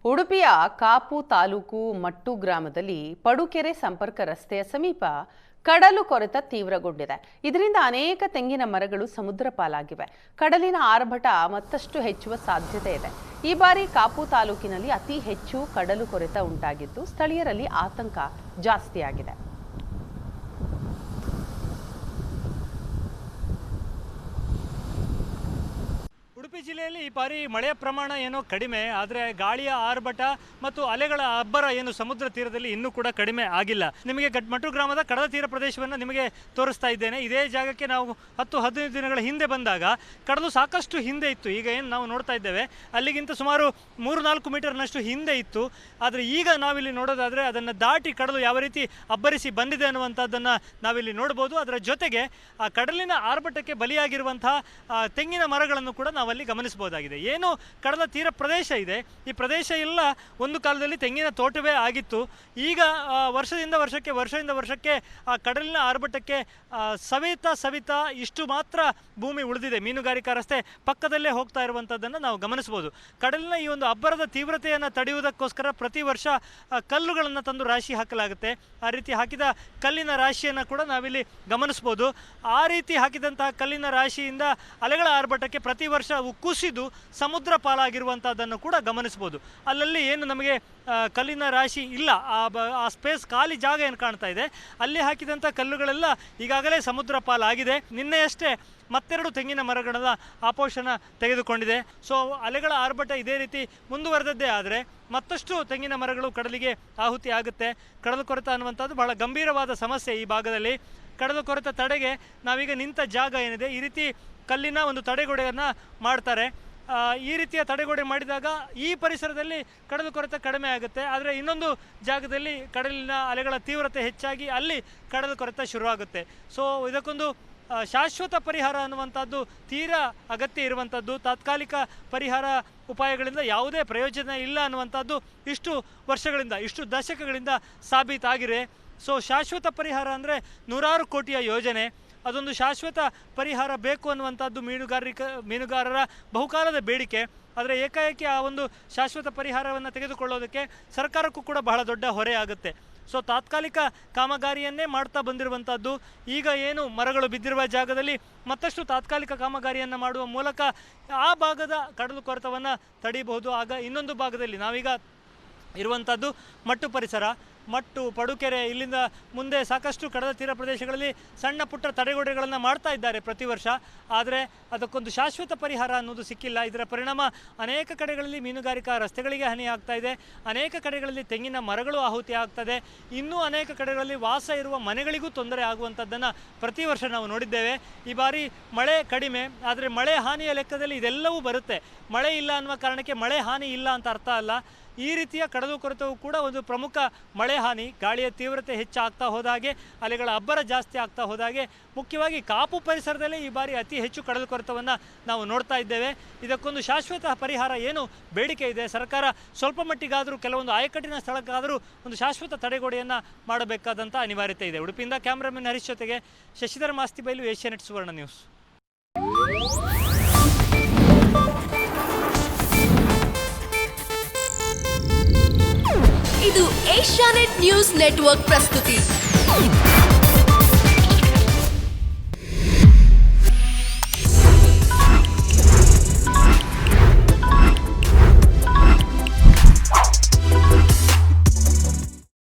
ಉಡುಪಿಯ ಕಾಪು ತಾಲೂಕು ಮಟ್ಟು ಗ್ರಾಮದಲ್ಲಿ ಪಡುಕೆರೆ ಸಂಪರ್ಕ ರಸ್ತೆಯ ಸಮೀಪ ಕಡಲು ಕೊರೆತ ತೀವ್ರಗೊಂಡಿದೆ. ಇದರಿಂದ ಅನೇಕ ತೆಂಗಿನ ಮರಗಳು ಸಮುದ್ರ ಪಾಲಾಗಿವೆ. ಕಡಲಿನ ಆರ್ಭಟ ಮತ್ತಷ್ಟು ಹೆಚ್ಚುವ ಸಾಧ್ಯತೆ ಇದೆ. ಈ ಬಾರಿ ಕಾಪು ತಾಲೂಕಿನಲ್ಲಿ ಅತಿ ಹೆಚ್ಚು ಕಡಲು ಕೊರೆತ ಉಂಟಾಗಿದ್ದು ಸ್ಥಳೀಯರಲ್ಲಿ ಆತಂಕ ಜಾಸ್ತಿಯಾಗಿದೆ. ಉಡುಪಿ ಜಿಲ್ಲೆಯಲ್ಲಿ ಈ ಬಾರಿ ಮಳೆಯ ಪ್ರಮಾಣ ಏನೋ ಕಡಿಮೆ, ಆದರೆ ಗಾಳಿಯ ಆರ್ಭಟ ಮತ್ತು ಅಲೆಗಳ ಅಬ್ಬರ ಏನು ಸಮುದ್ರ ತೀರದಲ್ಲಿ ಇನ್ನೂ ಕೂಡ ಕಡಿಮೆ ಆಗಿಲ್ಲ. ನಿಮಗೆ ಮಟ್ಟು ಗ್ರಾಮದ ಕಡಲ ತೀರ ಪ್ರದೇಶವನ್ನು ನಿಮಗೆ ತೋರಿಸ್ತಾ ಇದ್ದೇನೆ. ಇದೇ ಜಾಗಕ್ಕೆ ನಾವು 10-15 ದಿನಗಳ ಹಿಂದೆ ಬಂದಾಗ ಕಡಲು ಸಾಕಷ್ಟು ಹಿಂದೆ ಇತ್ತು. ಈಗ ಏನು ನಾವು ನೋಡ್ತಾ ಇದ್ದೇವೆ ಅಲ್ಲಿಗಿಂತ ಸುಮಾರು 3-4 ಮೀಟರ್ನಷ್ಟು ಹಿಂದೆ ಇತ್ತು. ಆದರೆ ಈಗ ನಾವಿಲ್ಲಿ ನೋಡೋದಾದರೆ ಅದನ್ನು ದಾಟಿ ಕಡಲು ಯಾವ ರೀತಿ ಅಬ್ಬರಿಸಿ ಬಂದಿದೆ ಅನ್ನುವಂಥದ್ದನ್ನು ನಾವಿಲ್ಲಿ ನೋಡ್ಬೋದು. ಅದರ ಜೊತೆಗೆ ಆ ಕಡಲಿನ ಆರ್ಭಟಕ್ಕೆ ಬಲಿಯಾಗಿರುವಂತಹ ತೆಂಗಿನ ಮರಗಳನ್ನು ಕೂಡ ನಾವಲ್ಲಿ ಗಮನಿಸಬಹುದಾಗಿದೆ. ಏನು ಕಡಲ ತೀರ ಪ್ರದೇಶ ಇದೆ, ಈ ಪ್ರದೇಶ ಎಲ್ಲ ಒಂದು ಕಾಲದಲ್ಲಿ ತೆಂಗಿನ ತೋಟವೇ ಆಗಿತ್ತು. ಈಗ ವರ್ಷದಿಂದ ವರ್ಷಕ್ಕೆ ಆ ಕಡಲಿನ ಆರ್ಭಟಕ್ಕೆ ಸವಿತಾ ಇಷ್ಟು ಮಾತ್ರ ಭೂಮಿ ಉಳಿದಿದೆ. ಮೀನುಗಾರಿಕಾ ರಸ್ತೆ ಪಕ್ಕದಲ್ಲೇ ಹೋಗ್ತಾ ಇರುವಂಥದ್ದನ್ನು ನಾವು ಗಮನಿಸಬಹುದು. ಕಡಲಿನ ಈ ಒಂದು ಅಬ್ಬರದ ತೀವ್ರತೆಯನ್ನು ತಡೆಯುವುದಕ್ಕೋಸ್ಕರ ಪ್ರತಿ ವರ್ಷ ಕಲ್ಲುಗಳನ್ನು ತಂದು ರಾಶಿ ಹಾಕಲಾಗುತ್ತೆ. ಆ ರೀತಿ ಹಾಕಿದ ಕಲ್ಲಿನ ರಾಶಿಯನ್ನು ಕೂಡ ನಾವಿಲ್ಲಿ ಗಮನಿಸ್ಬೋದು. ಆ ರೀತಿ ಹಾಕಿದಂತಹ ಕಲ್ಲಿನ ರಾಶಿಯಿಂದ ಅಲೆಗಳ ಆರ್ಭಟಕ್ಕೆ ಪ್ರತಿ ವರ್ಷ ಕುಸಿದು ಸಮುದ್ರ ಪಾಲಾಗಿರುವಂಥದ್ದನ್ನು ಕೂಡ ಗಮನಿಸ್ಬೋದು. ಅಲ್ಲಲ್ಲಿ ಏನು ನಮಗೆ ಕಲ್ಲಿನ ರಾಶಿ ಇಲ್ಲ, ಆ ಸ್ಪೇಸ್ ಖಾಲಿ ಜಾಗ ಏನು ಕಾಣ್ತಾ ಇದೆ, ಅಲ್ಲಿ ಹಾಕಿದಂಥ ಕಲ್ಲುಗಳೆಲ್ಲ ಈಗಾಗಲೇ ಸಮುದ್ರ ಪಾಲಾಗಿದೆ. ನಿನ್ನೆಯಷ್ಟೇ ಮತ್ತೆರಡು ತೆಂಗಿನ ಮರಗಳ ಆಪೋಷಣ ತೆಗೆದುಕೊಂಡಿದೆ. ಸೊ ಅಲೆಗಳ ಆರ್ಭಟ ಇದೇ ರೀತಿ ಮುಂದುವರೆದದ್ದೇ ಆದರೆ ಮತ್ತಷ್ಟು ತೆಂಗಿನ ಮರಗಳು ಕಡಲಿಗೆ ಆಹುತಿ ಆಗುತ್ತೆ. ಕಡಲು ಕೊರೆತ ಅನ್ನುವಂಥದ್ದು ಬಹಳ ಗಂಭೀರವಾದ ಸಮಸ್ಯೆ ಈ ಭಾಗದಲ್ಲಿ. ಕಡಲು ಕೊರೆತ ತಡೆಗೆ ನಾವೀಗ ನಿಂತ ಜಾಗ ಏನಿದೆ, ಈ ರೀತಿ ಕಲ್ಲಿನ ಒಂದು ತಡೆಗೋಡೆಯನ್ನು ಮಾಡ್ತಾರೆ. ಈ ರೀತಿಯ ತಡೆಗೋಡೆ ಮಾಡಿದಾಗ ಈ ಪರಿಸರದಲ್ಲಿ ಕಡಲು ಕೊರೆತ ಕಡಿಮೆ ಆಗುತ್ತೆ. ಆದರೆ ಇನ್ನೊಂದು ಜಾಗದಲ್ಲಿ ಕಡಲಿನ ಅಲೆಗಳ ತೀವ್ರತೆ ಹೆಚ್ಚಾಗಿ ಅಲ್ಲಿ ಕಡಲು ಕೊರೆತ ಶುರುವಾಗುತ್ತೆ. ಸೊ ಇದಕ್ಕೊಂದು ಶಾಶ್ವತ ಪರಿಹಾರ ಅನ್ನುವಂಥದ್ದು ತೀರಾ ಅಗತ್ಯ ಇರುವಂಥದ್ದು. ತಾತ್ಕಾಲಿಕ ಪರಿಹಾರ ಉಪಾಯಗಳಿಂದ ಯಾವುದೇ ಪ್ರಯೋಜನ ಇಲ್ಲ ಅನ್ನುವಂಥದ್ದು ಇಷ್ಟು ವರ್ಷಗಳಿಂದ, ಇಷ್ಟು ದಶಕಗಳಿಂದ ಸಾಬೀತಾಗಿದೆ. ಸೊ ಶಾಶ್ವತ ಪರಿಹಾರ ಅಂದರೆ 100 ಕೋಟಿಯ ಯೋಜನೆ. ಅದೊಂದು ಶಾಶ್ವತ ಪರಿಹಾರ ಬೇಕು ಅನ್ನುವಂಥದ್ದು ಮೀನುಗಾರರ ಬಹುಕಾಲದ ಬೇಡಿಕೆ. ಆದರೆ ಏಕಾಏಕಿ ಆ ಒಂದು ಶಾಶ್ವತ ಪರಿಹಾರವನ್ನು ತೆಗೆದುಕೊಳ್ಳೋದಕ್ಕೆ ಸರ್ಕಾರಕ್ಕೂ ಕೂಡ ಬಹಳ ದೊಡ್ಡ ಹೊರೆ ಆಗುತ್ತೆ. ಸೊ ತಾತ್ಕಾಲಿಕ ಕಾಮಗಾರಿಯನ್ನೇ ಮಾಡ್ತಾ ಬಂದಿರುವಂಥದ್ದು. ಈಗ ಏನು ಮರಗಳು ಬಿದ್ದಿರುವ ಜಾಗದಲ್ಲಿ ಮತ್ತಷ್ಟು ತಾತ್ಕಾಲಿಕ ಕಾಮಗಾರಿಯನ್ನು ಮಾಡುವ ಮೂಲಕ ಆ ಭಾಗದ ಕಡಲು ಕೊರೆತವನ್ನು ತಡೆಯಬಹುದು. ಆಗ ಇನ್ನೊಂದು ಭಾಗದಲ್ಲಿ ನಾವೀಗ ಇರುವಂಥದ್ದು ಮಟ್ಟು ಪರಿಸರ, ಮಟ್ಟು, ಪಡುಕೆರೆ, ಇಲ್ಲಿಂದ ಮುಂದೆ ಸಾಕಷ್ಟು ಕಡಲ ತೀರ ಪ್ರದೇಶಗಳಲ್ಲಿ ಸಣ್ಣ ಪುಟ್ಟ ತಡೆಗೋಡೆಗಳನ್ನು ಮಾಡ್ತಾ ಇದ್ದಾರೆ ಪ್ರತಿ ವರ್ಷ. ಆದರೆ ಅದಕ್ಕೊಂದು ಶಾಶ್ವತ ಪರಿಹಾರ ಅನ್ನೋದು ಸಿಕ್ಕಿಲ್ಲ. ಇದರ ಪರಿಣಾಮ ಅನೇಕ ಕಡೆಗಳಲ್ಲಿ ಮೀನುಗಾರಿಕಾ ರಸ್ತೆಗಳಿಗೆ ಹಾನಿ ಆಗ್ತಾ ಇದೆ. ಅನೇಕ ಕಡೆಗಳಲ್ಲಿ ತೆಂಗಿನ ಮರಗಳು ಆಹುತಿ ಆಗ್ತದೆ. ಇನ್ನೂ ಅನೇಕ ಕಡೆಗಳಲ್ಲಿ ವಾಸ ಇರುವ ಮನೆಗಳಿಗೂ ತೊಂದರೆ ಆಗುವಂಥದ್ದನ್ನು ಪ್ರತಿ ವರ್ಷ ನಾವು ನೋಡಿದ್ದೇವೆ. ಈ ಬಾರಿ ಮಳೆ ಕಡಿಮೆ, ಆದರೆ ಮಳೆ ಹಾನಿಯ ಲೆಕ್ಕದಲ್ಲಿ ಇದೆಲ್ಲವೂ ಬರುತ್ತೆ. ಮಳೆ ಇಲ್ಲ ಅನ್ನುವ ಕಾರಣಕ್ಕೆ ಮಳೆ ಹಾನಿ ಇಲ್ಲ ಅಂತ ಅರ್ಥ ಅಲ್ಲ. ಈ ರೀತಿಯ ಕಡಲು ಕೊರೆತವು ಕೂಡ ಒಂದು ಪ್ರಮುಖ ಮಳೆ ಹಾನಿ. ಗಾಳಿಯ ತೀವ್ರತೆ ಹೆಚ್ಚಾಗ್ತಾ ಹೋದಾಗೆ, ಅಲೆಗಳ ಅಬ್ಬರ ಜಾಸ್ತಿ ಆಗ್ತಾ ಹೋದಾಗೆ, ಮುಖ್ಯವಾಗಿ ಕಾಪು ಪರಿಸರದಲ್ಲೇ ಈ ಬಾರಿ ಅತಿ ಹೆಚ್ಚು ಕಡಲು ಕೊರೆತವನ್ನು ನಾವು ನೋಡ್ತಾ ಇದ್ದೇವೆ. ಇದಕ್ಕೊಂದು ಶಾಶ್ವತ ಪರಿಹಾರ ಏನು ಬೇಡಿಕೆ ಇದೆ. ಸರ್ಕಾರ ಸ್ವಲ್ಪ ಮಟ್ಟಿಗಾದರೂ ಕೆಲವೊಂದು ಆಯಕಟ್ಟಿನ ಸ್ಥಳಕ್ಕಾದರೂ ಒಂದು ಶಾಶ್ವತ ತಡೆಗೋಡೆಯನ್ನು ಮಾಡಬೇಕಾದಂಥ ಅನಿವಾರ್ಯತೆ ಇದೆ. ಉಡುಪಿಯಿಂದ ಕ್ಯಾಮ್ರಾಮನ್ ಹರೀಶ್ ಜೊತೆಗೆ ಶಶಿಧರ್ ಮಾಸ್ತಿಬೈಲು, ಏಷ್ಯಾನೆಟ್ ಸುವರ್ಣ ನ್ಯೂಸ್. ಇದು ಏಷ್ಯಾನೆಟ್ ನ್ಯೂಸ್ ನೆಟ್ವರ್ಕ್ ಪ್ರಸ್ತುತಿ.